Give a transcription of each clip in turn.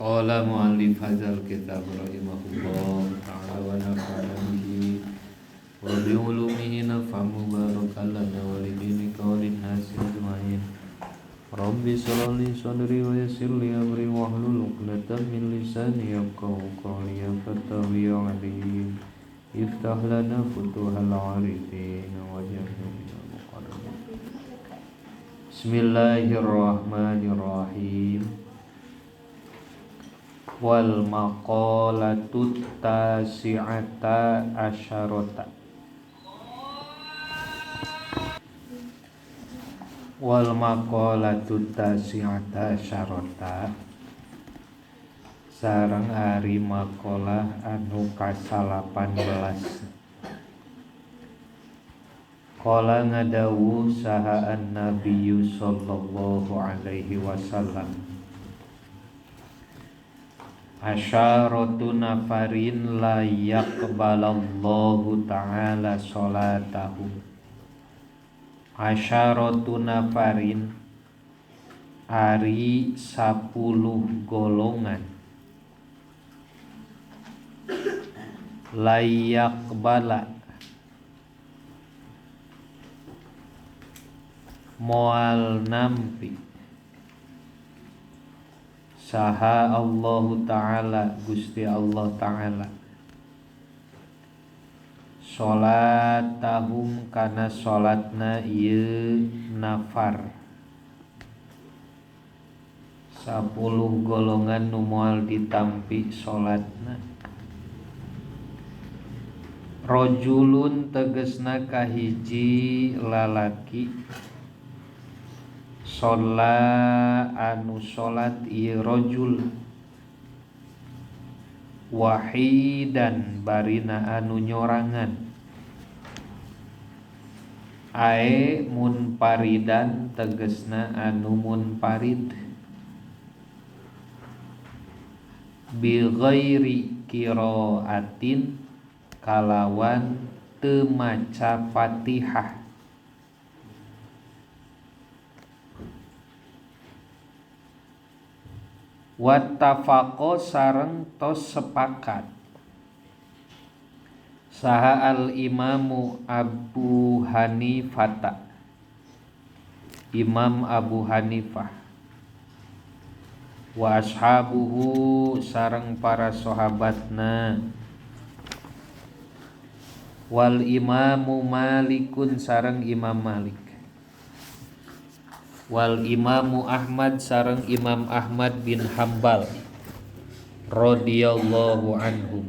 Qala mu'allif hadzal kitab rahimahullah ta'ala wa nafa'ana bihi wa bi ulumihi nafa'an mubarakan lana wa lidini qawlin nasi ajma'in. Rabbi shrah li sadri wa yassir li amri wahlul 'uqdatam min lisani yafqahu qawli ya fattahu ya 'alim. Iftah lana futuhal 'arifin wa jannibna muqarrabin. Bismillahirrahmanirrahim. Wal maqalatut tasi'ata asyarata. Wal maqalatut tasi'ata asyarata. Sareng ari maqalah anu ka-18. Qala ngadawu saha an-nabiyyu sallallahu alaihi wasallam. Asyaratu nafarin la yaqbalallahu ta'ala sholatahum. Asyaratu nafarin ari 10 golongan. La yaqbala moal nampi saha Allahu Ta'ala Gusti Allah Ta'ala sholatahum kana sholatna ieu nafar 10 golongan nu moal ditampi sholatna. Rojulun tegesna kahiji lalaki sholla anu sholat ieu rojul wahidan barina anu nyorangan ae munparidan tegesna anu munparid bi ghairi qiraatin kalawan teu maca Fatihah. Wattafaqo sareng tos sepakat saha al imamu Abu Hanifah, Imam Abu Hanifah, wa ashabuhu sareng para sahabatna, wal imamu Malikun sareng Imam Malik, wal imamu Ahmad sareng Imam Ahmad bin Hambal radhiyallahu anhum.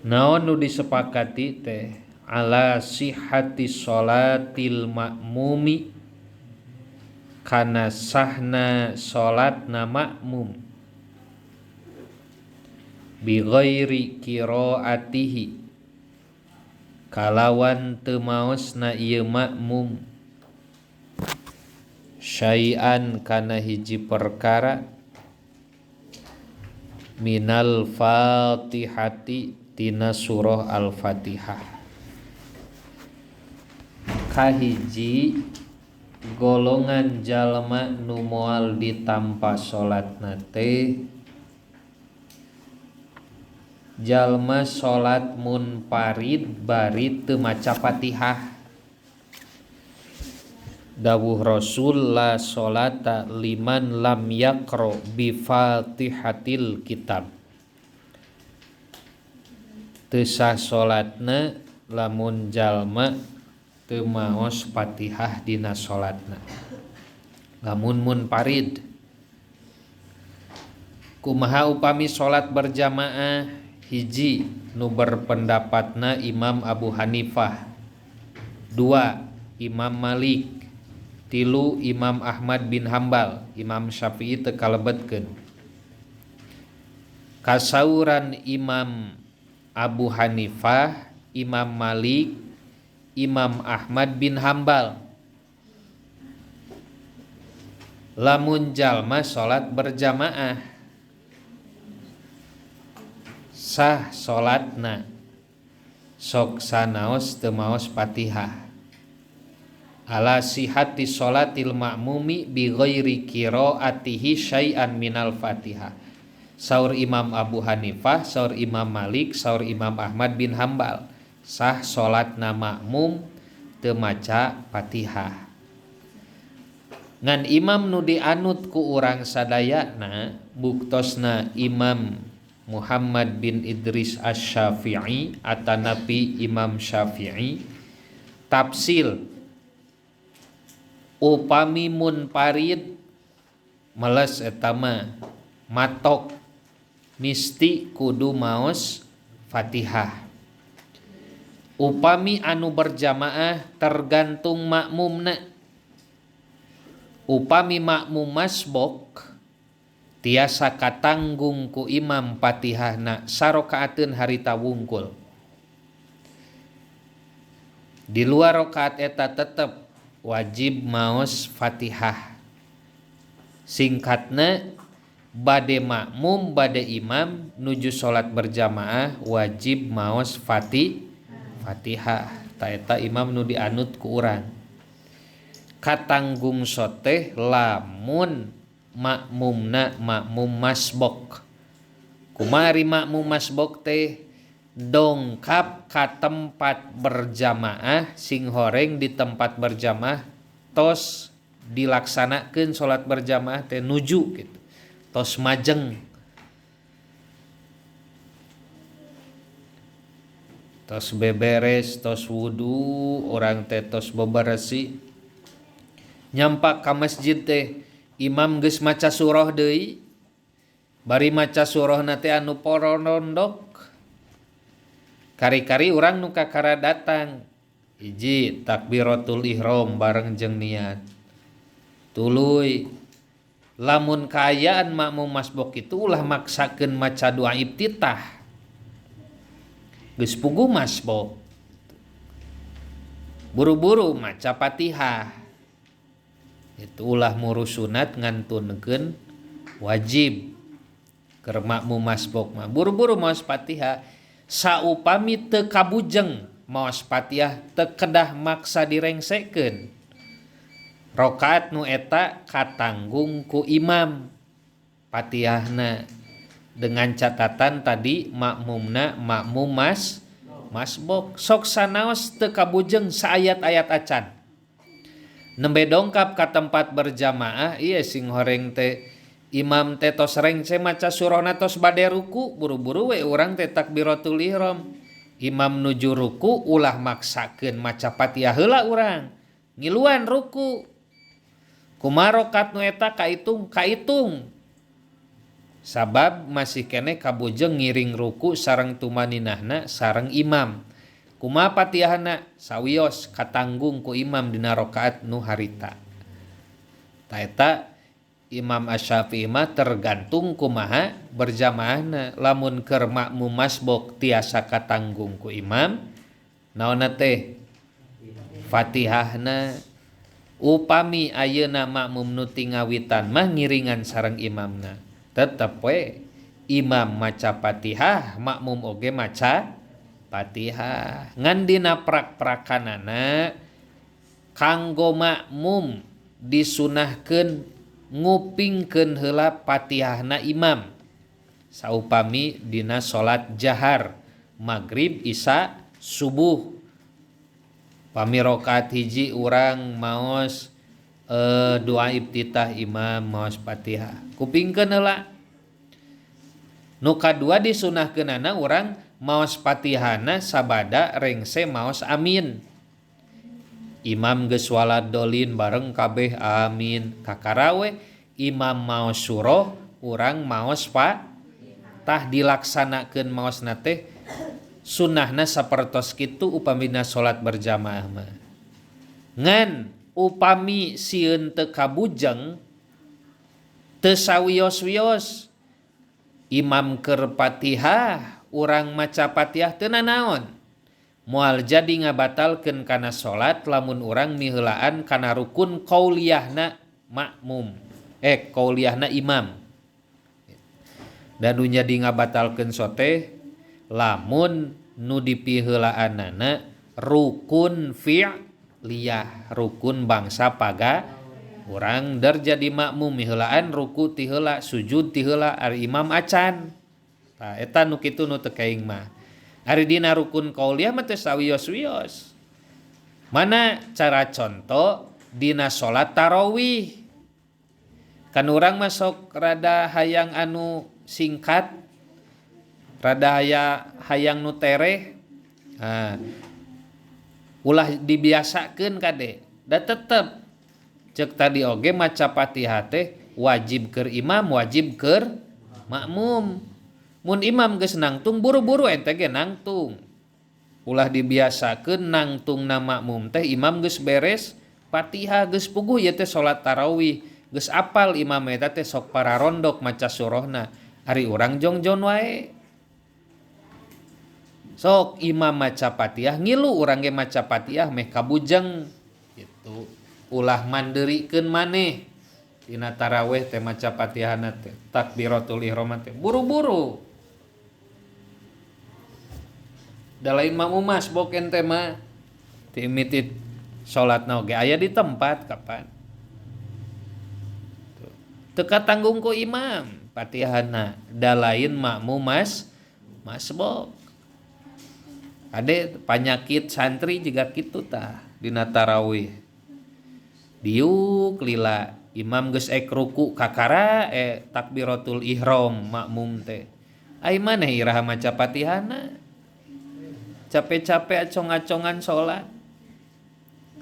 Naon nu disepakati teh ala sihhati sholatil ma'mumi kana sahna sholatna ma'mum bi ghairi qiraatihi kalawan teu maosna ieu ma'mum syai'an kana hiji perkara minal fatihati tina surah al-fatihah. Kahiji golongan jalma nu moal ditampa salatna teh jalma salat munparid bari teu maca Fatihah. Dawuh Rasul la sholata liman lam yaqra bi fatihatil kitab. Teu sah sholatna lamun jalma teu maos Fatihah dina sholatna. Lamun munparid. Kumaha upami sholat berjamaah? Hiji nu berpendapatna Imam Abu Hanifah. 2 Imam Malik. 3 Imam Ahmad bin Hambal. Imam Syafi'i teu kalebetkeun. Kasauran Imam Abu Hanifah, Imam Malik, Imam Ahmad bin Hambal, lamun jalma salat berjamaah sah salatna sok sanaos teu maos Fatihah. ala sihati sholatil ma'mumi bi ghairi qiraatihi syai'an minal Fatihah. Saur Imam Abu Hanifah, saur Imam Malik, saur Imam Ahmad bin Hambal, sah salatna makmum teu maca Fatihah. Ngan imam nu dianut ku urang sadayana buktosna Imam Muhammad bin Idris Asy-Syafi'i atanapi Imam Syafi'i tafsil upami munfarid meles eta mah matok misti kudu maos Fatihah. Upami anu berjamaah tergantung makmumna. Upami makmum masbok tiasa katanggung ku imam Fatihahna sarokaateun harita wungkul. Di luar rakaat eta tetep wajib maos Fatihah. Singkatna bade makmum bade imam nuju salat berjamaah wajib maos Fatihah. Ta eta imam nu dianut ku urang. Katanggung soteh lamun makmumna makmum masbok. Kumari makmum masbok teh dongkap ka tempat berjamaah sing horeng di tempat berjamaah tos dilaksanakeun salat berjamaah teh nuju gitu. Tos majeng. Tos beberes, tos wudu, orang teh tos beberesi. Nyampak ka masjid teh imam geus maca surah deui. Bari maca surahna teh anu porondok. Kari-kari urang nu kakara datang. Hiji takbiratul ihram bareng jeung niat. Tuluy lamun kaayaan makmum masbok itu ulah maksakeun maca doa iftitah. Geus puguh masbok. Buru-buru maca Fatihah. Itu ulah muru sunat ngantunkeun wajib. Keur makmum masbok mah buru-buru maos Fatihah. Saupami teu kabujeng maos Fatihah teu kedah maksa direngsekeun. Rakaat nu eta katanggung ku imam Fatihahna dengan catatan tadi makmumna makmum masbok sok sanaos teu kabujeng saayat-ayat acan. Nembe dongkap ka tempat berjamaah ieu sing horeng teh imam teh tos rengse maca surahna tos bade ruku buru-buru we urang teh takbiratul ihram. Imam nuju ruku ulah maksakeun maca Fatihah heula urang. Ngiluan ruku. Kumaha rakaat nu eta kaitung. Sabab masih kene kabujeng ngiring ruku sareng tumaninahna sareng imam. Kumaha Fatihahna sawios katanggung ku imam dina rakaat nu harita. Ta eta Imam Asy-Syafi'i mah tergantung kumaha berjamaahna. Lamun keur makmum masbok tiasa katanggung ku imam naonna teh Fatihahna. Upami ayeuna makmum nu tingawitan mah ngiringan sareng imamna tetep we imam maca Fatihah makmum oge maca Fatihah. Ngan dina prak-prakanana kanggo makmum disunahkeun ngupingkeun heula Fatihahna imam saupami dina salat jahar maghrib isya subuh. Pami rakaat hiji urang maos doa iftitah imam maos Fatihah kupingkeun heula. Nu kadua disunahkeunana urang maos Fatihahna sabada rengse maos amin. Imam geus waladolin bareng kabeh amin. Kakarawe imam maos surah urang maos Fatihah dilaksanakeun maosna teh sunnahna sapertos kitu upamina salat berjamaah mah. Ngan upami sieun teu kabujeng teu sawios-wios imam keur Fatihah urang maca Fatihah teu nanaon. Moal jadi ngabatalkeun kana salat lamun urang miheulaan kana rukun qauliyahna makmum. Qauliyahna imam. Dan nu jadi ngabatalkeun soteh lamun nu dipiheulaanana rukun fi'liyah liyah rukun bangsa paga urang der jadi makmum miheulaan ruku ti heula sujud ti heula ari imam acan. Tah eta nu kitu nu teu kaing mah. Ari dina rukun qauliyah mah teu sawios-wios. Mana cara contoh dina salat tarawih. Kan urang mah sok rada hayang anu singkat, rada hayang nu tereh. Ulah dibiasakeun kade. Da tetep cek tadi oge maca Fatihah teh wajib keur imam, wajib keur makmum. Mun imam geus nangtung buru-buru ente ge nangtung. Ulah dibiasakeun nangtungna makmum teh imam geus beres Fatihah geus puguh ieu teh salat tarawih. Geus apal imam eta teh sok pararondok maca surahna. Ari urang jongjon wae. Sok imam maca Fatihah ngilu urang ge maca Fatihah meh kabujeng gitu. Ulah mandeurikeun maneh dina tarawih teh maca Fatihahna teh takbiratul ihram teh buru-buru. Da lain makmum mas boken teh mah ti mitit salatna oge aya di tempat kapan. Teu katanggung ku imam Fatihahna, da lain makmum masbok. Ade panyakit santri juga kitu tah dina tarawih. Diuk lila imam geus ek ruku kakara takbiratul ihram makmum teh. Ai maneh iraha maca Fatihahna. Capek-capek acong-acongan salat.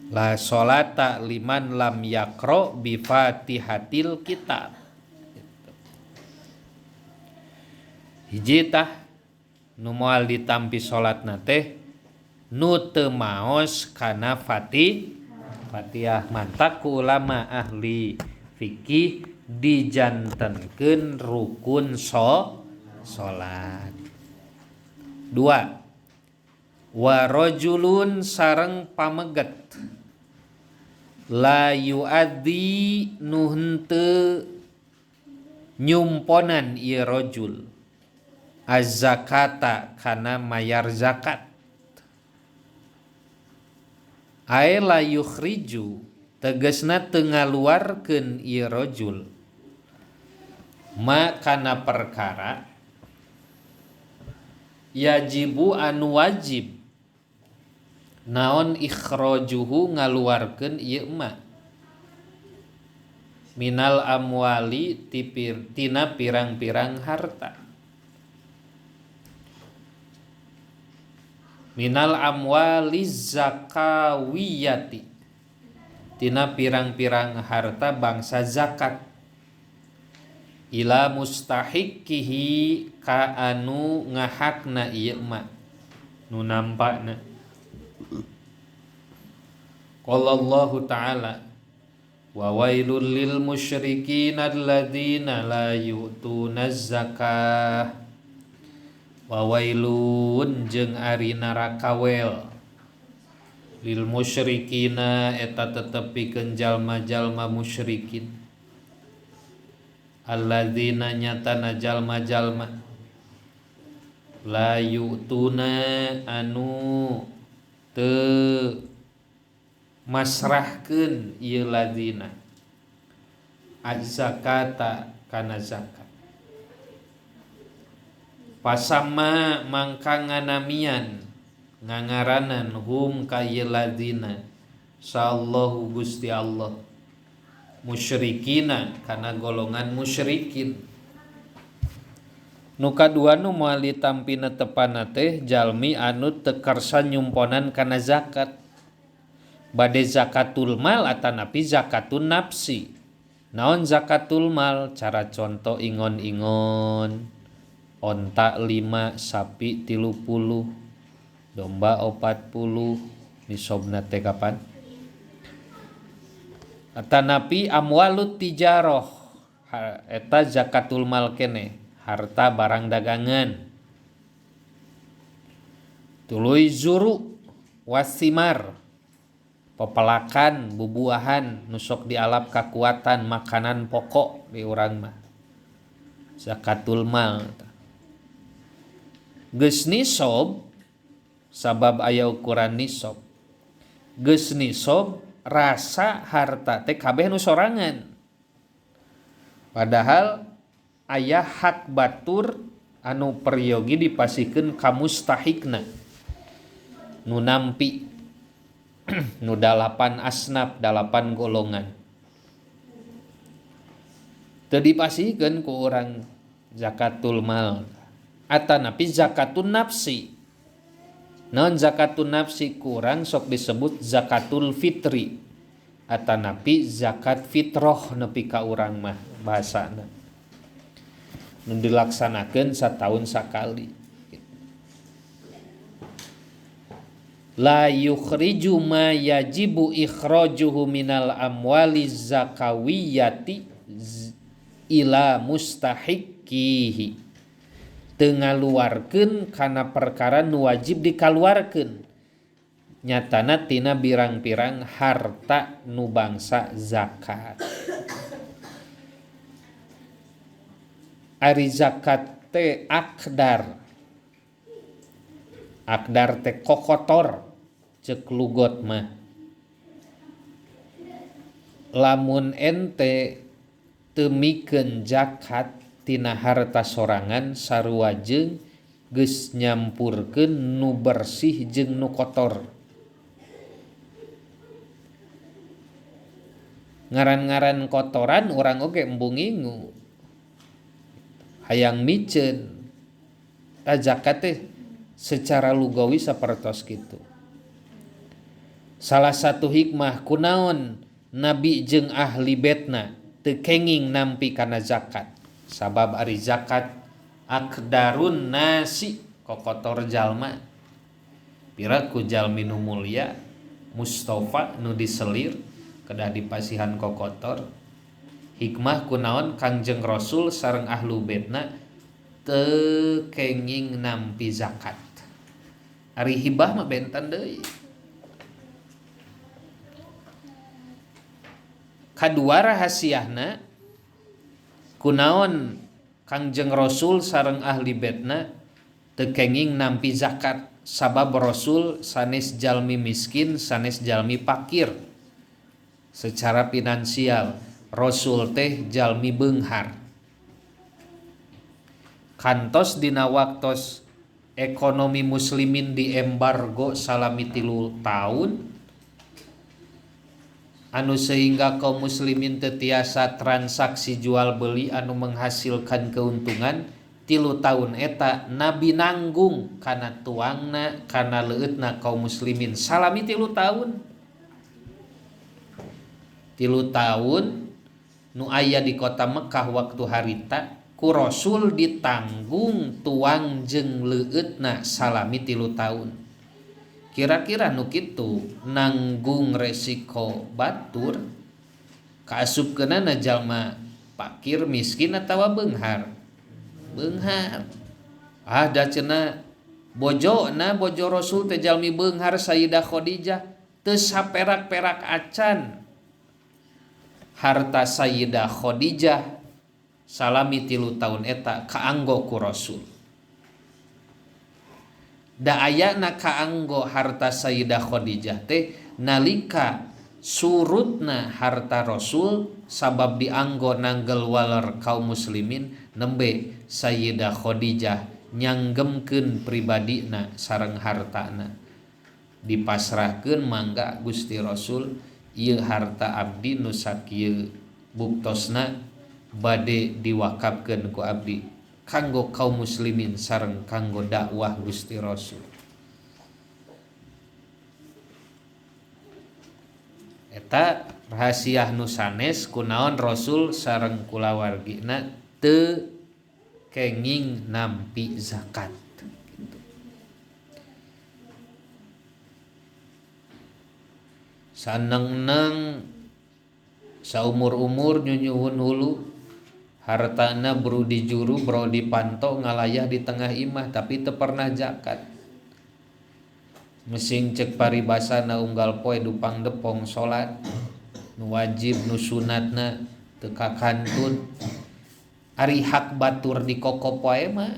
La sholata liman lam yaqra bi Fatihatil kitab. Hiji tah nu moal ditampi salatna teh nu teu maos kana Fatihah. Mantak ku ulama ahli fikih dijantenkeun rukun salat. 2. Wa rajulun sareng pameget la yuaddi nu henteu nyumponan ieu rajul az-zakata kana mayar zakat. Ai la yukhriju tegasna teu ngaluarkeun ieu rajul ma kana perkara yajibu anu wajib naon ikhrajuhu ngaluarkeun ieu mah minal amwali tina pirang-pirang harta. Minal amwali zakawiyati tina pirang-pirang harta bangsa zakat ila mustahiqihi ka anu ngahakna ieu mah nu nampakna. Qala Allahu ta'ala wa wailul lil musyrikin alladzina la yu'tunaz zakah. Wa wailun jeung ari neraka wel lil musyrikina eta tetepikeun jalma-jalma musyrikin alladzina nyatana jalma-jalma la yu'tuna anu teu masrahkeun ieu ladzina az-zakata kana zakat. Pasamma mangka nganamian ngangaranan hum ka ieu ladzina sallahu Gusti Allah musyrikina kana golongan musyrikin. Nu kadua nu moal ditampi netepana teh jalmi anu teu karsa nyumponan kana zakat. Bade zakatul mal atanapi zakatun nafsi. Naon zakatul mal? Cara contoh ingon-ingon. Onta 5, sapi 30, domba 40. Nisobna teh kapan? Atanapi amwalut tijaroh. Eta zakatul mal kene, harta barang dagangan. Tuluy zuru wasimar. Pepelakan, bubuahan, nusok dialap kakuatan, makanan pokok di urang mah. Zakatul mal. Geus nisob, sabab aya ukuran nisob. geus nisob rasa harta teh kabeh nu sorangan. Padahal aya hak batur anu peryogi dipasikeun ka mustahikna nu nampi nu 8 asnaf 8 golongan teu dipasikeun ku urang zakatul mal atanapi zakatun nafsi. Naon zakatun nafsi kurang sok disebut zakatul fitri atanapi zakat fitroh nepi ka urang mah bahasana nu dilaksanakeun satahun sakali. La yukhriju ma yajibu ikhrajuhu minal amwali zakawiyati ila mustahiqihi, teu ngaluarkeun kana perkara nu wajib dikaluarkeun nyatana tina birang-pirang harta nu bangsa zakat. Ari zakat teh akdar teh kokotor ceuk lugot mah. Lamun ente teu mikeun zakat tina harta sorangan sarua jeung geus nyampurkeun nu bersih jeung nu kotor. Ngaran-ngaran kotoran urang oge embung ngingu hayang miceun zakat teh secara lugawi sapertos kitu. Salah satu hikmah kunaon nabi jeung ahli betna teu kenging nampi kana zakat sabab ari zakat akdarun nasi kokotor jalma. Pira ku jalmi nu mulia Mustafa nu diselir kedah dipasihan kokotor. Hikmah kunaon Kangjeng Rasul sareng ahlu betna teu kenging nampi zakat. Ari hibah mah benten deui. Kadua rahasiahna kunaon Kangjeng Rasul sareng ahli betna teu kenging nampi zakat sabab Rasul sanes jalmi miskin sanes jalmi fakir. Secara finansial Rasul teh jalmi beunghar. Kantos dina waktos ekonomi muslimin diembargo salami 3 tahun anu sehingga kaum muslimin teu tiasa transaksi jual beli anu menghasilkan keuntungan. 3 tahun eta Nabi nanggung kana tuangna kana leueutna kaum muslimin salami 3 tahun. 3 tahun nu aya di kota Mekah waktu harita ku Rasul ditanggung tuang jeung leueutna salami 3 tahun. Kira-kira nu kitu nanggung resiko batur kaasupkeunana jalma fakir miskin atawa beunghar. Beunghar. Da cenah bojo Rasul teh jalmi beunghar Sayyidah Khadijah teu saperak-perak acan. Harta Sayyidah Khadijah salami 3 tahun eta kaanggo ku Rasul. Da ayana kaanggo harta Sayyidah Khadijah teh nalika surutna harta Rasul sabab dianggo nanggel waler kaum muslimin nembe Sayyidah Khadijah nyanggemkeun pribadina sareng hartana dipasrahkeun mangga Gusti Rasul ieu harta abdi nu sakieu buktosna bade diwakafkeun ku abdi kanggo kaum muslimin sareng kanggo dakwah Gusti Rasul. Eta rahasia nu sanes kunaon Rasul sareng kulawargina teu kenging nampi zakat. Saneng-neng saumur-umur nyunyuhun hulu hartana brudi juru brodi panto ngalayah di tengah imah tapi teu pernah zakat. Mesing cek paribasana unggal poe dupang depong salat nu wajib nu sunatna teu kakantun. Ari hak batur di koko poe mah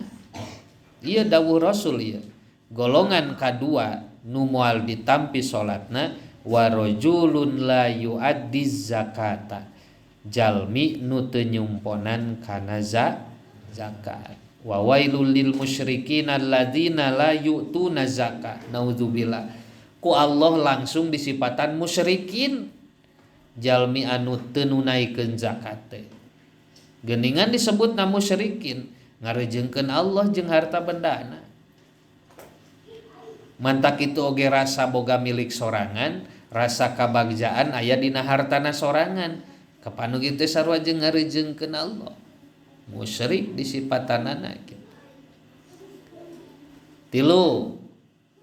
ieu dawuh Rasul ieu golongan kadua nu moal ditampi salatna wa rajulun la yu'addiz zakata jalmi nu teu nyumponan kana zakat wa wailul lil musyrikin alladzina la yu'tuna zakat naudzubillah ku Allah langsung disipatan musyrikin jalmi anu teu nunaikeun zakat teh geuningan disebutna musyrikin ngarejeungkeun Allah jeung harta bendana mantak itu oge rasa boga milik sorangan rasa kabagjaan aya dina hartana sorangan kapanu kitu sarua jeung ngarejeungkeun Allah musyrik disipatanana kitu tilu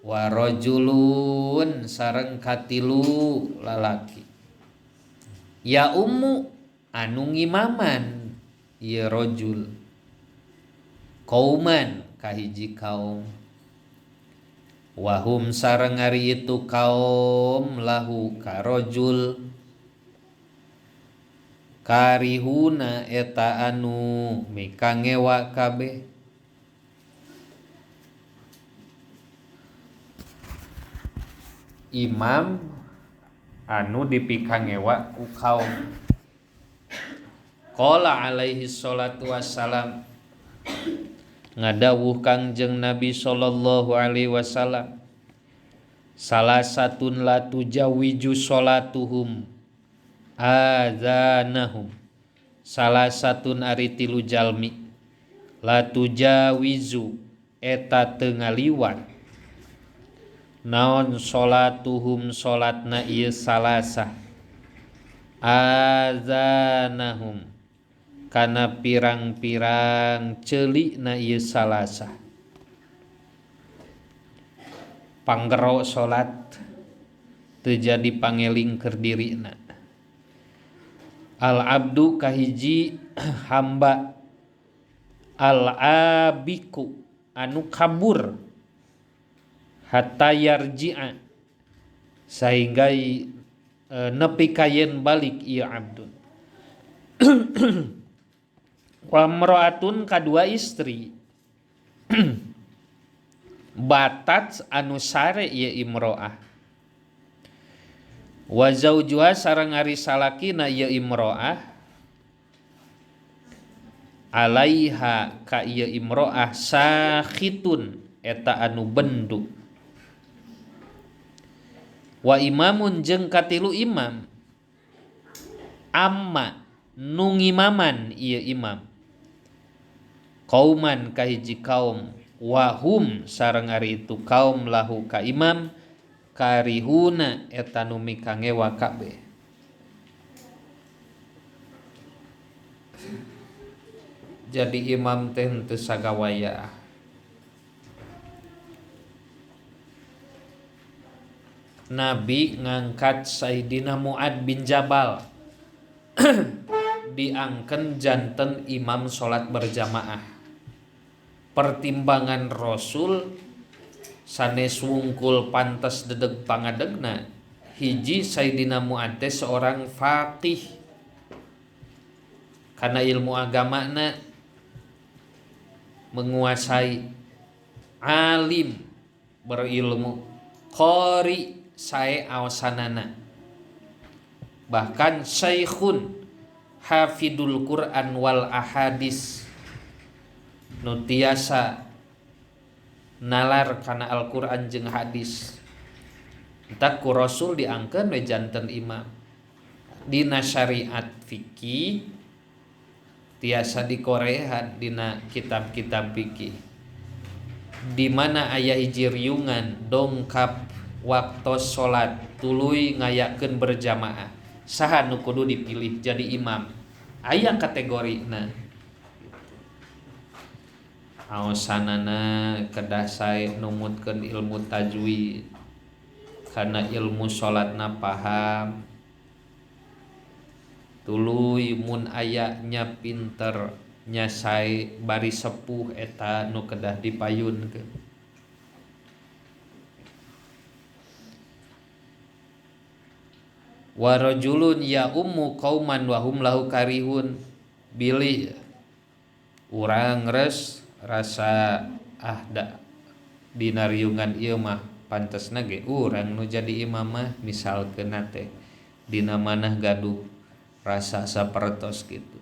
wa rajulun sareng katilu lalaki ya ummu anu ngimaman ieu rajul qauman kahiji kaum wahum sareng ari itu kaum lahu karojul karihuna eta anu mikangewa kabeh imam anu dipikangewa ku kaum qala alaihi salatu wassalam ngadawuh Kangjeng Nabi sallallahu alaihi wasallam salah satun la tujawiju salatuhum adzanahum salah satun ari tilu jalmi la tujawizu eta teu ngaliwat naon salatuhum salatna ieu salasa adzanahum kana pirang-pirang ceuli na ieu salasa panggero salat teu jadi pangeling keur dirina al abdu kahiji hamba al abiku anu kabur hatta yarji'a sehingga nepi kayen balik ieu abdun wa mraatun kadua istri batat anu sare ieu imroah wa zaujuha sareng ari salakina ieu imroah alaiha ka ieu imroah sakhitun eta anu bendu wa imamun jeung katilu imam amma nu ngimaman ieu imam kauman kahiji kaum wahum sareng ari itu kaum lahu ka imam karihuna eta nu mikangewa kabeh jadi imam teh teu sagawaya Nabi ngangkat Sayyidina Mu'ad bin Jabal diangken janten imam salat berjamaah pertimbangan Rasul sanes wungkul pantes dedeg pangadegna hiji Sayyidina Mu'ad teh seorang faqih karena ilmu agamana menguasai alim berilmu qari sae awasanana bahkan syekhun hafidul Quran wal ahadis nu tiasa nalar kana Al-Quran jeung hadis entah ku Rasul diangkeun we janten imam dina syariat fikih tiasa dikorehan dina kitab-kitab fikih di mana aya hiji riungan dongkap waktos salat tuluy ngayakeun berjamaah saha nu kudu dipilih jadi imam aya kategorina aosanana kedah sae numutkeun ilmu tajwid kana ilmu salatna paham tuluy mun aya nya pinter nya sae bari sepuh eta nu kedah dipayunkeun wa rajulun ya ummu qauman wa hum lahu karihun bilih urang res rasa ahda dina riungan ieu mah pantesna ge urang nu jadi imam mah misalkeun teh dina manah gaduh rasa sapertos kitu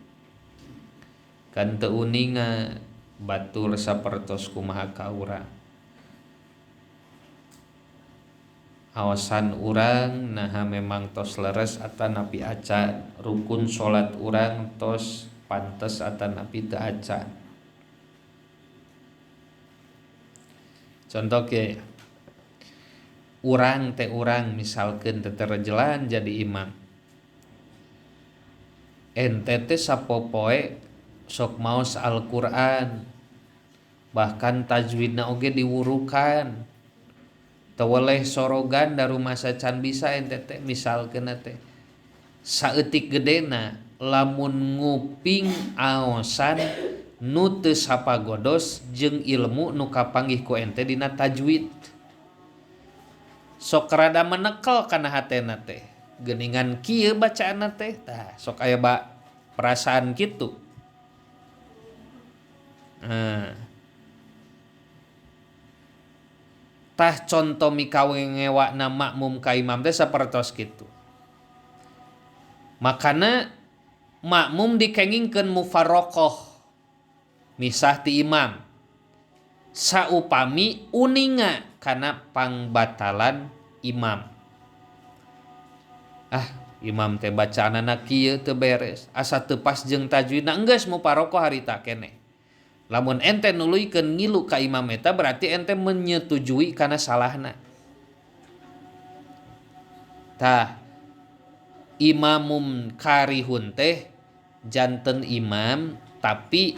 kan teu uninga batur sapertos kumaha ka urang awasan urang naha memang tos leres atanapi acan rukun salat urang tos pantes atanapi teu acan. Contoh ke urang misalkeun teu terejelan jadi imam ente teh sapopoe sok maos Al-Qur'an bahkan tajwidna oge diwurukan teu weleh sorogan da rumasa can bisa ente teh misalkeun teh saeutik gedena lamun nguping aosan nu teu sapagodos jeung ilmu nu kapanggih ku ente dina tajwid sok rada menekel kana hatena teh geuningan kieu bacaanna teh tah sok aya perasaan kitu. Tah contoh mikawengewana makmum ka imam teh sapertos kitu. Makana makmum dikengingkeun mufarraqah misah ti imam saupami uninga kana pangbatalan imam. Imam teh bacaanana kieu teu beres asa teu pas jeung tajwidna enggeus mufarraqah harita keneh. Lamun ente nuluykeun ngilu ka imam eta berarti ente menyetujui kana salahna. Tah imamum karihun teh janten imam tapi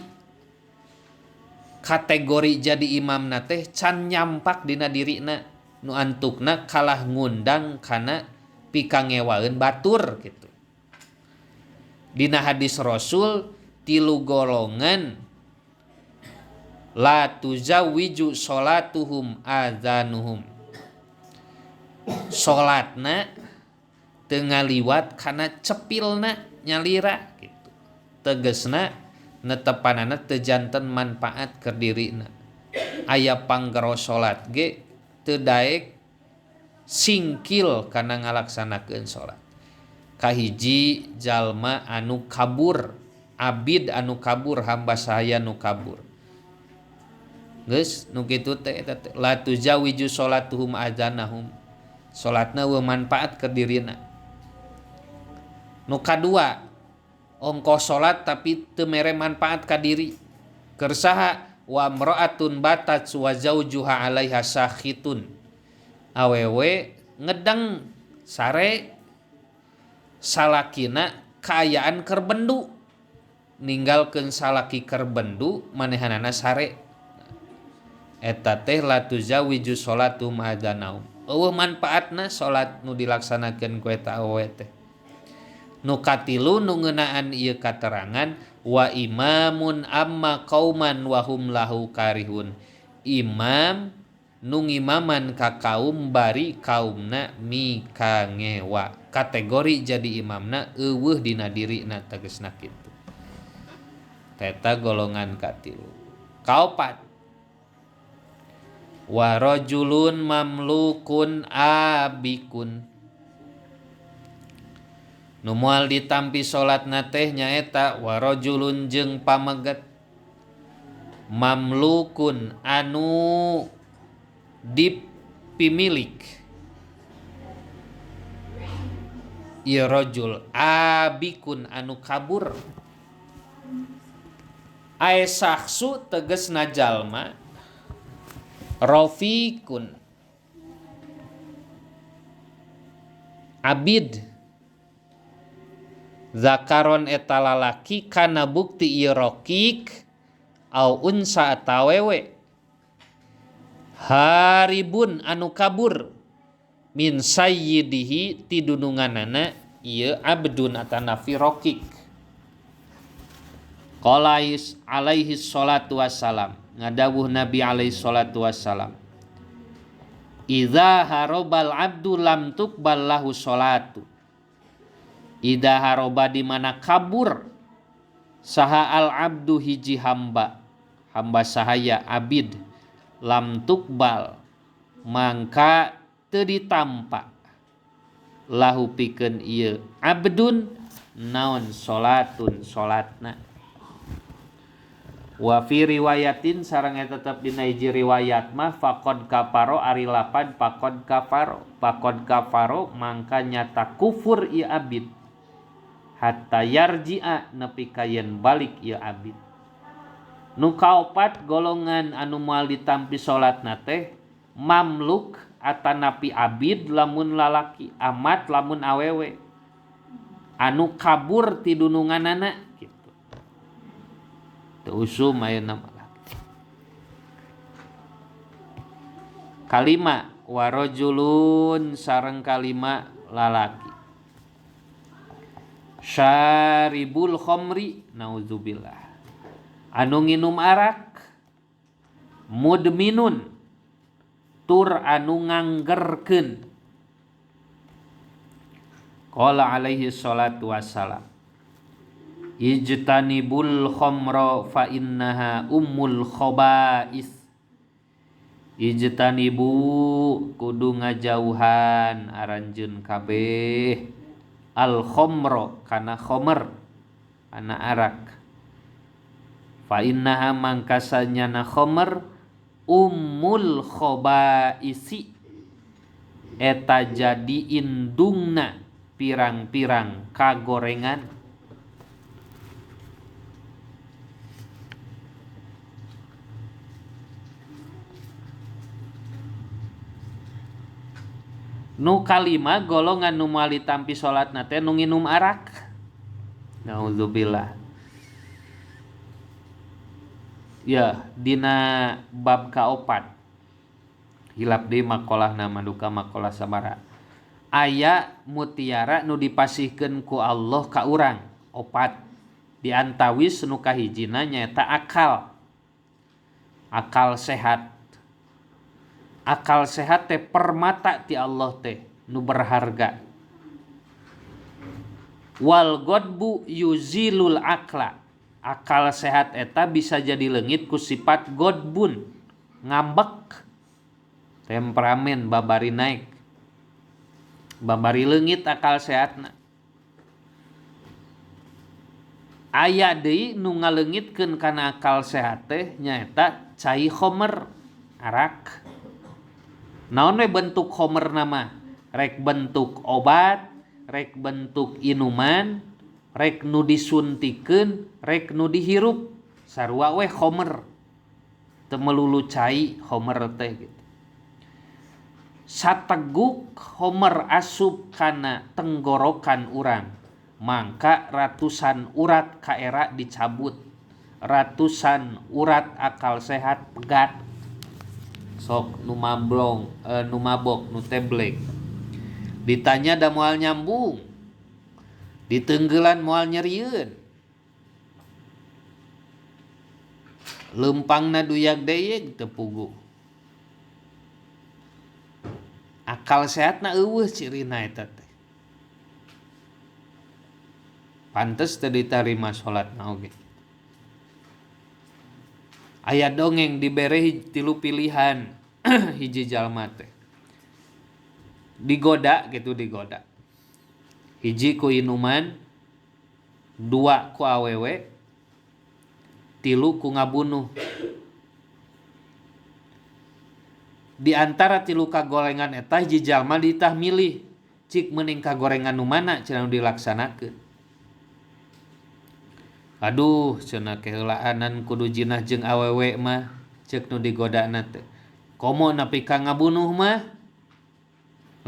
kategori jadi imamna teh can nyampak dina dirina nu antukna kalah ngundang kana pikangewaeun batur gitu. Dina hadis Rasul 3 golongan la tuzawwiju sholatuhum adzanuhum salatna teu ngaliwat kana cepilna nyalira gitu. Tegesna netepanana teu janten manfaat keur dirina. Aya panggero salat ge teu daek singkil kana ngalaksanakeun salat. Kahiji jalma anu kabur, abid anu kabur, hamba sahaya nu kabur. Geus nu kitu teh eta teh la tuzawiju sholatuhum adzanahum. Salatna we manfaat keur dirina. Nu kadua ongkos salat tapi teu mere manfaat ka diri. Keur saha wa mraatun batat wa zaujuha 'alaiha sakhitun. Awewe ngedeng sare salakina kaayaan keur bendu. Ninggalkeun salaki keur bendu manehanana sare. Eta teh la tuzawiju sholatum adzanaum. Eueuh manfaatna salat nu dilaksanakeun ku eta awewe teh. Nu katilu nu ngeunaan ieu katerangan wa imamun amma qauman wa hum lahu karihun. Imam nu ngimaman ka kaum bari kaumna mikangewa. Kategori jadi imamna eueuh dina dirina tegasna kitu. Eta golongan katilu. Kaopat wa rajulun mamlukun abikun. Nu moal ditampi salatna teh nyaeta wa rajulun jeung pameget mamlukun anu dipimilik. Ieu rajul abikun anu kabur. Ae saksu tegasna jalma rafiqun abid zakaron eta lalaki kana bukti ieu raqiq au unsa atawewe haribun anu kabur min sayyidihi ti dununganana ieu abdun atanafi raqiq. Qala alaihi salatu wassalam ngadawuh Nabi alaihi salatu wassalam idza harobal abdu lam tuqbal lahu salatu. Idza haroba di mana kabur saha al abdu hiji hamba sahaya abid lam tuqbal mangka teu ditampa lahu pikeun ieu abdun naon salatun salatna. Wa fi riwayatin sareng eta tetep dina hiji riwayat mah faqad kafaro ari lapad faqad kafaro mangka nyata kufur ieu abid hatta yarji'a nepi ka yen balik ieu abid. Nu kaopat golongan anu moal ditampi salatna teh mamluk atanapi abid lamun lalaki amat lamun awewe anu kabur ti dununganana kitu. Teu usum ayeuna mah. Kalima warajulun sareng kalima lalaki syaribul khamri nauzubillah anu nginum arak mudminun tur anu nganggerkeun. Qala alaihi salatu wassalam ijtanibul khamra fa innaha ummul khaba'is. Ijtanibu kudu ngajauhan aranjeun kabeh al khamra kana khamr kana arak. Fa innaha mangkasanyana khamr ummul khaba'isi eta jadi indungna pirang-pirang kagorengan. Nu kalima golongan nu moal ditampi salatna teh nu nginum arak. Nauzubillah. Ya, dina bab kaopat. Hilap deui makolahna maduka makolah sabara. Aya mutiara nu dipasihkeun ku Allah ka urang opat. Di antawis nu kahijina nyaeta akal. Akal sehat. Akal sehat teh permata ti Allah teh nu berharga. Wal godbu yuzilul akla. Akal sehat eta bisa jadi leungit ku sifat godbun, ngambek. Temperamen babari naik. Babari leungit akal sehatna. Aya deui nu ngaleungitkeun kana akal sehat teh nyaeta cai khomer, arak. Naon we bentuk khomerna mah? Rek bentuk obat, rek bentuk inuman, rek nu disuntikeun, rek nu dihirup. Sarua we khomer. Teu melulu cai khomer teh gitu. Sateguk khomer asup kana tenggorokan urang, mangka ratusan urat kaera dicabut. Ratusan urat akal sehat pegat. Sok nu mabok nu teblek. Ditanya da moal nyambung. Diteunggelan moal nyerieun. Leumpangna duyag deuyeg teu puguh. Akal sehatna eueuh cirina eta teh. Pantes teu ditarima salatna oge. Aya dongeng dibere 3 pilihan hiji jalma teh. Digoda gitu digoda. Hiji ku inuman, 2 ku awewe, 3 ku ngabunuh. Di antara 3 kagorengan eta hiji jalma ditah milih cik mending kagorengan nu mana cenah dilaksanakeun. Aduh cenah keheulaanan kudu jinah jeung awewe mah ceuk nu digodana teh. Komo nepi ka ngabunuh mah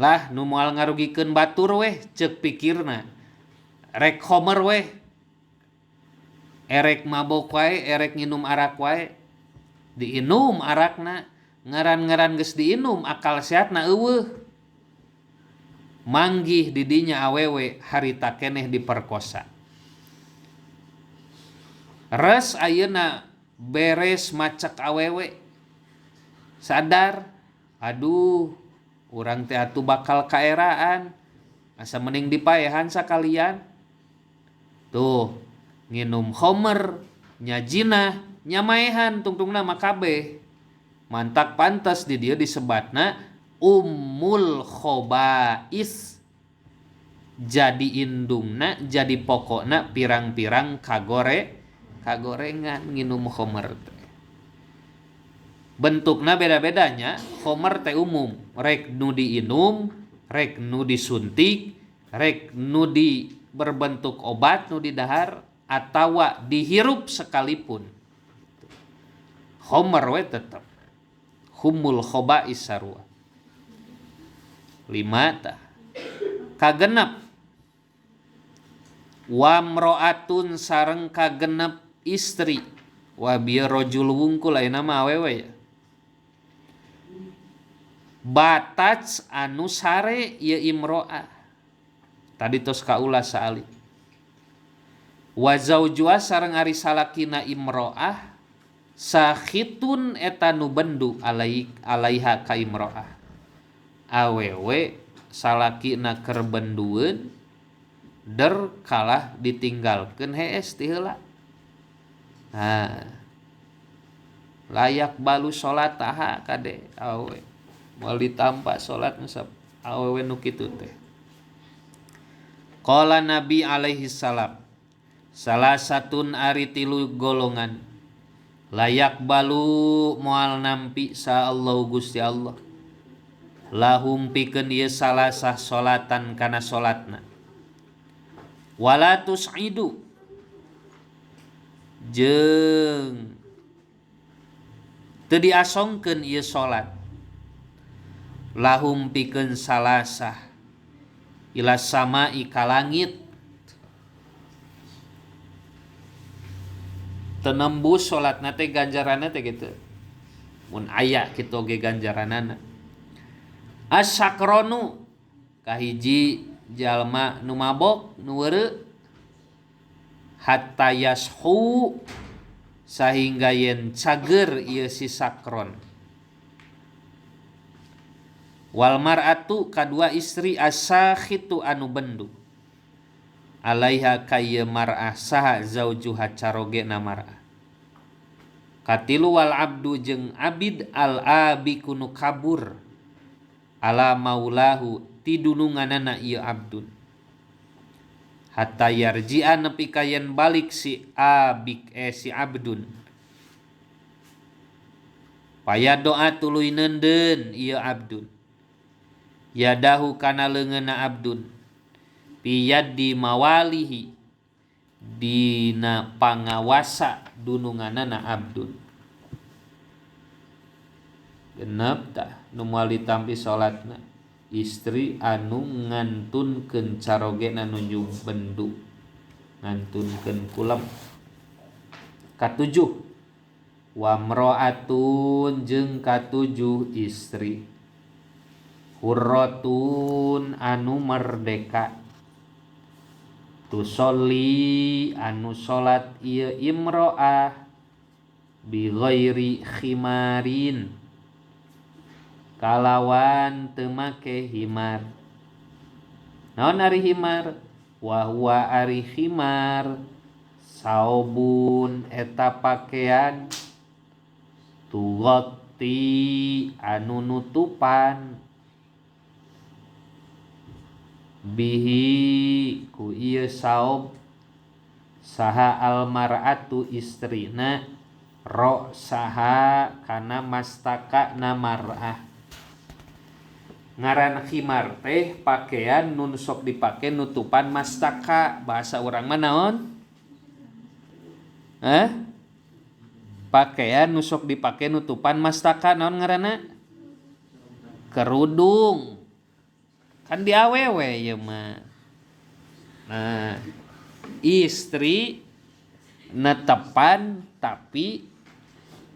lah nu moal ngarugikeun batur weh ceuk pikirna. Rek khomer weh. Erek mabok wae, erek nginum arak wae. Diinum arakna, ngaran-ngaran geus diinum akal sehatna eueuh. Manggih di dinya awewe harita keneh diperkosa. Res ayeuna beres macak awewe. Sadar, aduh, urang teh atuh bakal kaeraan. Asa mending dipaehan sakalian. Tuh, nginum khomer, nyajinah, nyamaehan tungtungna mah kabeh. Mantak pantes di dieu disebatna ummul khobais, jadi indungna, jadi pokokna pirang-pirang kagorengan nginum khomer teh. Bentukna beda-bedanya. Khomer teh umum, rek nu diinum, rek nu disuntik, rek nu di berbentuk obat nu didahar, atawa dihirup sekalipun. Khomer we tetep humul khobais sarua. 5 tah. Kagenep wa mro'atun sareng kagenep istri. Wa bieu rajul wungkul ayeuna mah awewe ya. Bataj anu sare ieu imro'ah. Tadi tos kaulah saali. Wa zaujua sareng ari salakina imro'ah sakhitun eta nu bendu alaiha ka imro'ah. Awewe salakina keur bendueun der kalah ditinggalkeun hees ti heula. Layak balu salat taha kade awewe. Moal ditampa salat nusap awewe nu kitu teh. Qala Nabi alaihi salam, salah satun ari tilu golongan layak balu moal nampi sa Allah Gusti Allah lahum pikeun ieu salasah salatan kana salatna. Wala tus'idu jeung teu diasongkeun ieu salat lahum pikeun salasah ila sama'i ka langit, teu nembus salatna teh ganjaranna teh kitu. Mun aya kitu ge ganjaranana. Asyakronu kahiji jalma nu mabok nu weureu hatta yashu sahingga yen cager ieu si sakron. Wal mar'atu kadua istri asakhitu anu bendu alaiha ka ieu mar'ah saha zaujuha carogena mar'ah. Katilu wal abdu jeung abid al abiku nu kabur ala maulahu ti dununganana ieu abdun hatta yarji'a nepi ka yen balik si abdun. Paya doa tuluy neundeun ieu abdun yadahu kana leungeunna abdun piyaddi mawalihi dina pangawasa dununganana abdun. Genep tah nu moal ditampi salatna istri anu ngantunkeun carogena nuju bendu ngantunkeun kulem. Katujuh wa mro'atun jeung katujuh istri hurratun anu merdeka tusolli anu salat ieu imro'ah bi ghairi khimarin kalawan teu make himar. Naon ari himar? Wa huwa ari himar saubun eta pakean tughatti anu nutupan bihi ku ieu saub saha al mar'atu istrina ro saha kana mastaka na mar'ah. Ngaran khimar teh pakaian nun sok dipake nutupan mastaka. Bahasa urang mah naon? Pakaian nu sok dipake nutupan mastaka naon ngaranna? Kerudung. Kan di awewe ieu mah. Nah, istri netepan tapi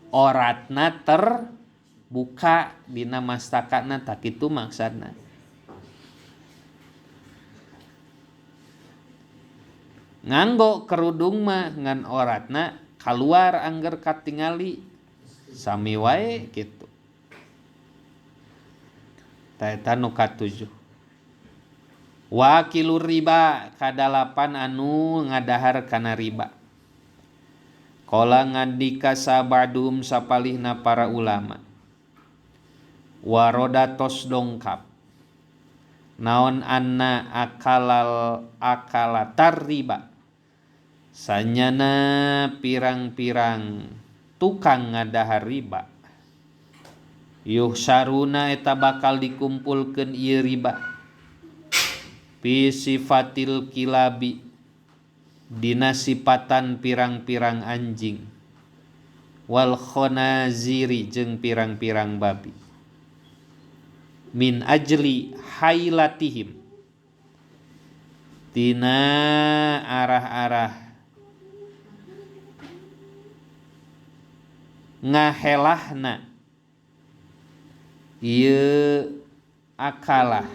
oratna terbuka dina mastakana tak kitu maksudna. Nganggo kerudung mah ngan oratna kaluar angger katingali sami wae kitu. Taeta nu katujuh. Wakilur riba kadalapan anu ngadahar kana riba. Qala ngandika sabadum sapalihna para ulama. waroda tos dongkap naon anna akalatar riba sanyana pirang-pirang tukang ngadahar riba yuhsaruna eta bakal dikumpulkeun ieu riba fi sifatil kilabi dina sifatan pirang-pirang anjing wal khonaziri jeung pirang-pirang babi min ajli hailatihim tina arah-arah ngahelahna ieu akalah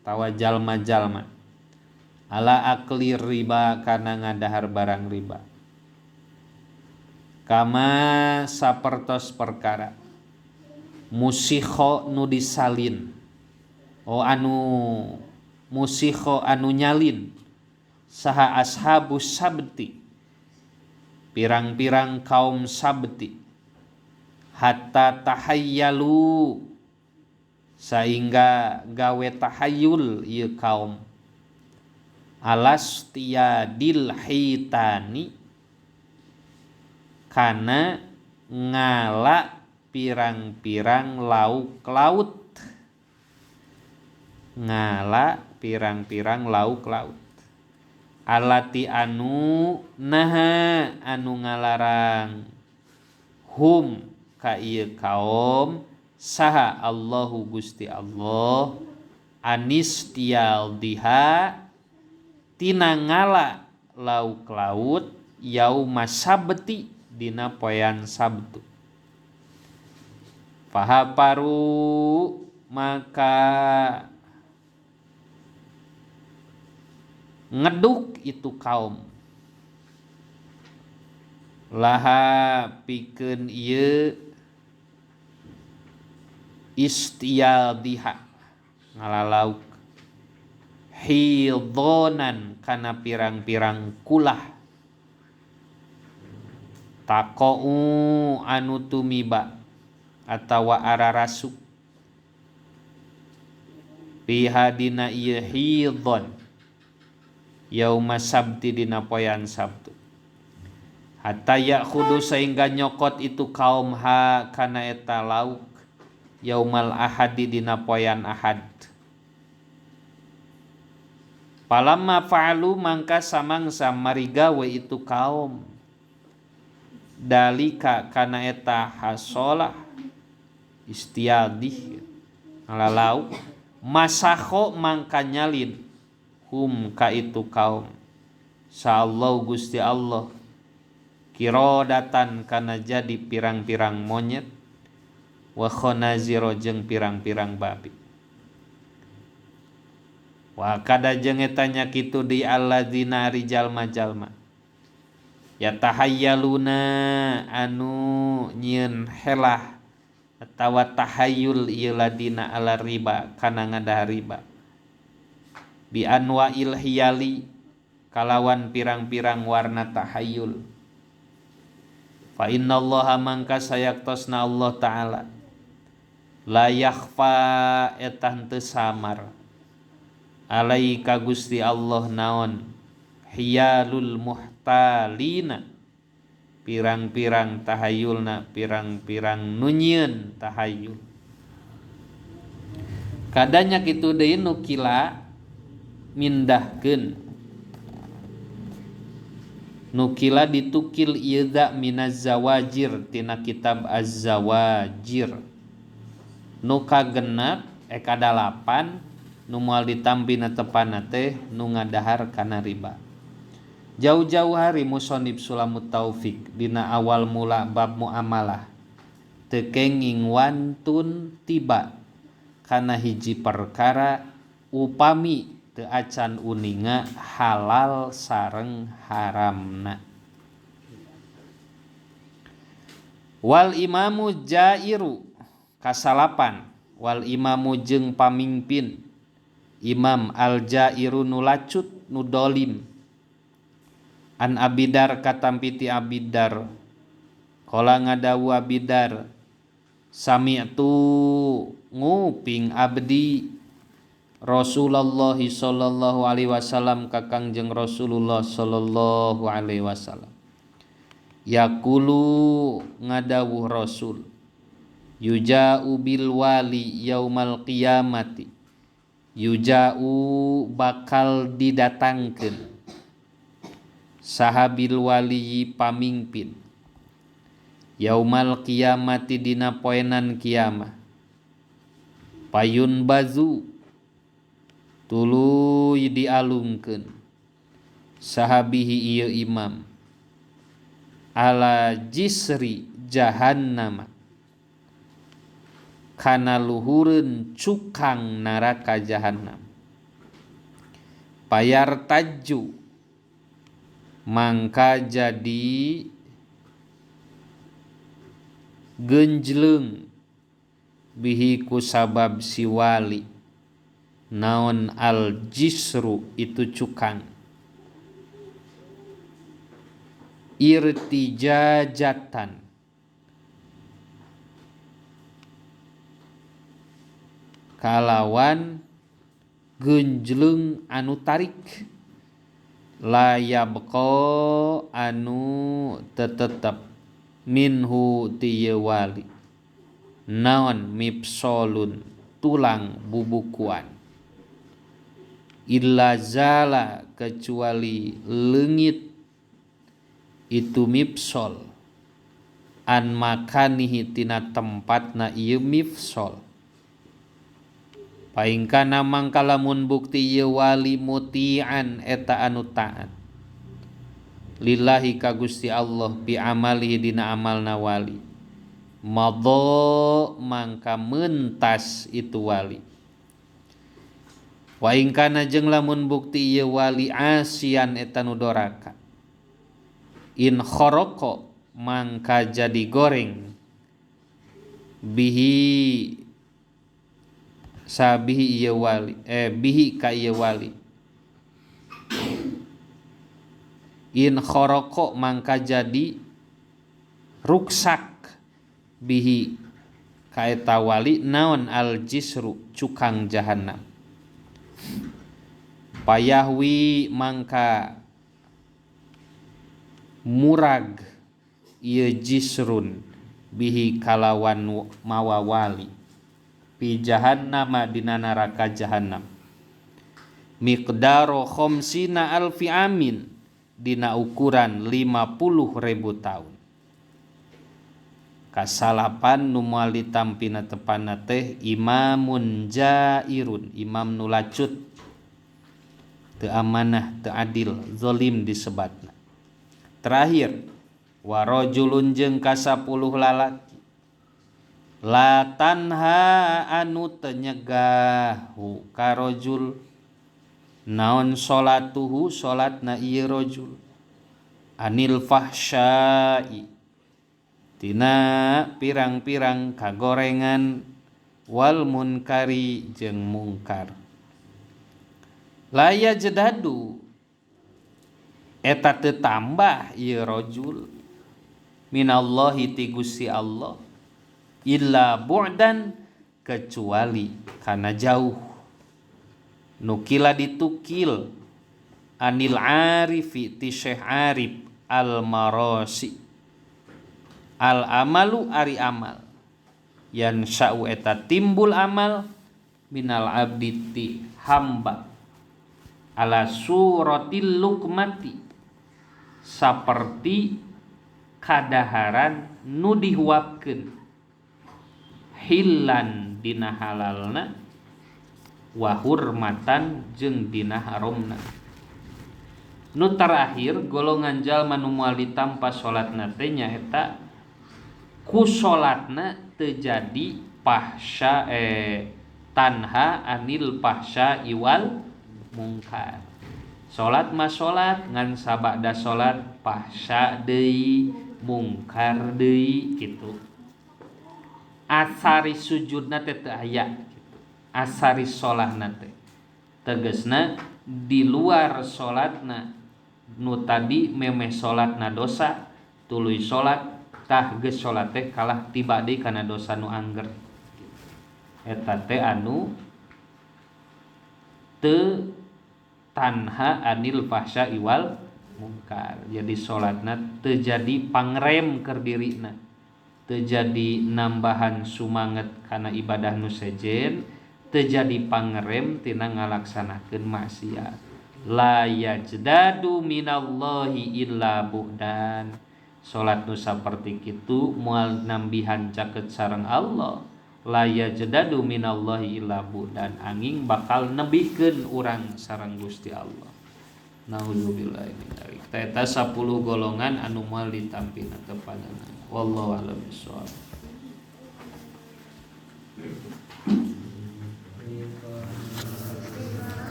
tawa jalma-jalma ala akli riba kana ngadahar barang riba kama sapertos perkara musikho nu disalin musikho anu nyalin saha ashabus sabti pirang-pirang kaum sabti hatta tahayyalu sehingga gawe tahayul ieu kaum alastiyadil hitani kana ngala pirang-pirang lauk laut alati anu naha anu ngalarang hum ka ieu kaum saha Allahu Gusti Allah anistialdiha tina ngala lauk laut yauma sabti dina poean Sabtu fahaparu maka ngeduk itu kaum laha pikeun ieu istiyaldiha ngalalauk hidhonan kana pirang-pirang kulah taqou anu tumiba atawa ararasuk piha dina ieu hidhon yauma sabti dina poean Sabtu hatta yakhudu sehingga nyokot itu kaum kana eta lauk yaumal ahadi dina poean Ahad palamma fa'alu mangka samangsa marigawe itu kaum dalika kana eta hasolah istiyadih ngalalau masakho mangka nyalin hum ka itu kaum sa'allahu Gusti Allah kirodatan kana jadi pirang-pirang monyet wa khonaziro jeung pirang-pirang babi wa kada jeung eta nya kitu di alladzina jalma-jalma yatahayyaluna anu nyieun helah atawa tahayyul ieu ladina ala riba kana ngadahar riba bi anwa'il hiyali kalawan pirang-pirang warna tahayyul fa innallaha mangka sayaktosna Allah taala la yakhfa eta henteu samar alaika Gusti Allah naon hiyalul muhtalina pirang-pirang tahayulna pirang-pirang nunyieun tahayul kadanya kitu deui nu kila mindahkeun nukila ditukil ieu minaz zawajir tina kitab az-zawajir nu kagenep kadalapan nu moal ditampi na tepana teh nu ngadahar kana riba jauh-jauh hari musonib Sulamut Taufik dina awal mula bab muamalah teu kenging wantun tiba kana hiji perkara upami teu acan uninga halal sareng haramna wal imamu jairu kasalapan wal imamu jeung pamimpin imam al jairu nu lacut nu dolim an abidar katampiti abidar qala ngadawu abidar Sami'tu nguping abdi Rasulullah sallallahu alaihi wasallam ka Kangjeng Rasulullah sallallahu alaihi wasallam. Yaqulu ngadawuh Rasul, yuja'u bil wali yaumal qiyamati. Yuja'u bakal didatangkeun sahabil wali pamingpin. Yaumal qiyamati dina poenan kiamah. Payun bazu tuluy dialungkeun sahabihi ieu imam ala jisri jahannam kana luhureun cukang neraka jahannam. Payar taju mangka jadi genjleung bihi ku sabab si wali. Naon al jisru itu cukang. Irtijajatan kalawan genjleung anu tarik. Layabqa anu tetep minhu tiye wali. Naon mipsolun tulang bubukuan. Illa zala kecuali leungit itu mipsol an makanihi tina tempatna ieu mifsol. Paingkana mangka lamun bukti ieu wali mutian eta anu taat lillahi ka Gusti Allah bi amalihi dina amalna wali. Madho mangka mentas itu wali. Wa ingkana jeung lamun bukti ieu wali asian eta nu doraka. In khoroqo mangka jadi goreng bihi sabihi ieu wali bihi ka ieu wali. In khoroqo mangka jadi ruksak bihi ka eta wali naon al jisru cukang jahannam. Payahwi mangka murag ieu jisrun bihi kalawan mawa wali fi jahannama dina neraka jahannam. Miqdaru khamsina alfi amin dina ukuran 50.000 tahun. Kasalapan nu moal ditampina tepana teh imamun jairun, imam nu lacut, teu amanah, teu adil, zalim disebatna. Terakhir, warajulun jeung ka 10 lalaki la tanha anu teu nyegahhu ka rajul naon salatuhu salatna ieu rajul anil fahsya'i tina pirang-pirang kagorengan wal munkari jeung mungkar. Laya jedadu eta teu tambah ieu rajul minallahi ti Gusti Allah illa bu'dan kecuali kana jauh. Nukila ditukil anil arifi ti Syekh Arif al-Marasi. Al amalu ari amal yan sya'u eta timbul amal minal abdi ti hamba ala suratil lukmati saperti kadaharan nu dihuapkeun hillan dina halalna wa hurmatan jeung dina haromna. Nu terakhir golongan jalma nu moal ditampa salatna teh nyaeta ku salatna teu jadi pahsya tanha anil pahsya iwal mungkar. Salat mah salat ngan sabada salat pahsya deui mungkar deui kitu. Asari sujudna teh teu aya kitu. Asari salatna teh tegasna di luar salatna nu tadi memeh salatna dosa tuluy salat tah geus salat teh kalah tibadi kana dosa nu angger. Eta teh anu teu tanha anil fahsya'i wal munkar. Jadi salatna teu jadi pangrem keur dirina, teu jadi nambahan sumanget kana ibadah nu sejen, teu jadi pangrem tina ngalaksanakeun maksiat. La yajdadu minallahi illa bu'dan. Salat nu saperti kitu moal nambihan caket sareng Allah. La yajdadu minallahi illa bu'dan, angin bakal nebihkeun urang sareng Gusti Allah. Nauzubillahi min dzalik. Eta 10 golongan anu moal ditampina kepadana. Wallahu a'lam bishawab.